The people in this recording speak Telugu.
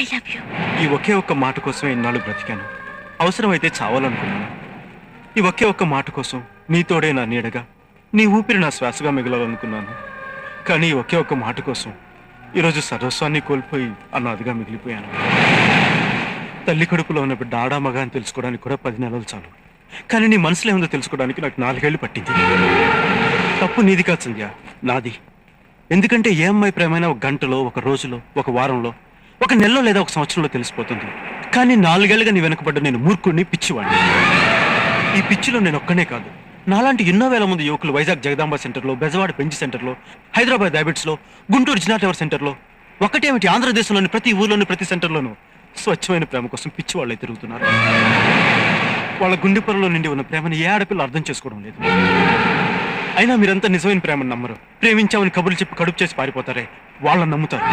I love you. ఈ ఒకే ఒక్క మాట కోసం ఇన్నాళ్ళు బ్రతికాను. అవసరమైతే చావాలనుకున్నాను. ఈ ఒకే ఒక్క మాట కోసం నీతోడే నా నీడగా, నీ ఊపిరి నా శ్వాసగా మిగలాలనుకున్నాను. కానీ ఈ ఒకే ఒక్క మాట కోసం ఈరోజు సర్వస్వాన్ని కోల్పోయి అనాథగా మిగిలిపోయాను. తల్లి కడుపులో ఉన్న బిడ్డ ఆడా మగ అని తెలుసుకోవడానికి కూడా 10 నెలలు చాలు. కానీ నీ మనసులో ఏముందో తెలుసుకోవడానికి నాకు 4 ఏళ్ళు పట్టింది. తప్పు నీది కాదు సంధ్య, నాది. ఎందుకంటే ఏ అమ్మాయి ప్రేమైనా ఒక గంటలో, ఒక రోజులో, ఒక వారంలో, ఒక నెలలో లేదా ఒక సంవత్సరంలో తెలిసిపోతుంది. కానీ 4 ఏళ్ళుగా నీ వెనకబడ్డ నేను మూర్ఖుడిని, పిచ్చివాడిని. ఈ పిచ్చిలో నేను ఒక్కనే కాదు, నాలాంటి ఎన్నో వేల మంది యువకులు వైజాగ్ జగదాంబ సెంటర్లో, బెజవాడ బెంచ్ సెంటర్లో, హైదరాబాద్ హ్యాబిట్స్లో, గుంటూరు జినా టవర్ సెంటర్లో, ఒకటేమిటి ఆంధ్రదేశంలోని ప్రతి ఊర్లోని ప్రతి సెంటర్లోనూ స్వచ్ఛమైన ప్రేమ కోసం పిచ్చి వాళ్ళే తిరుగుతున్నారు. వాళ్ళ గుండె పొరలో నిండి ఉన్న ప్రేమని ఏ ఆడపిల్ల అర్థం చేసుకోవడం లేదు. అయినా మీరంతా నిజమైన ప్రేమను నమ్మరు. ప్రేమించామని కబుర్లు చెప్పి కడుపు చేసి పారిపోతారే, వాళ్ళని నమ్ముతారు.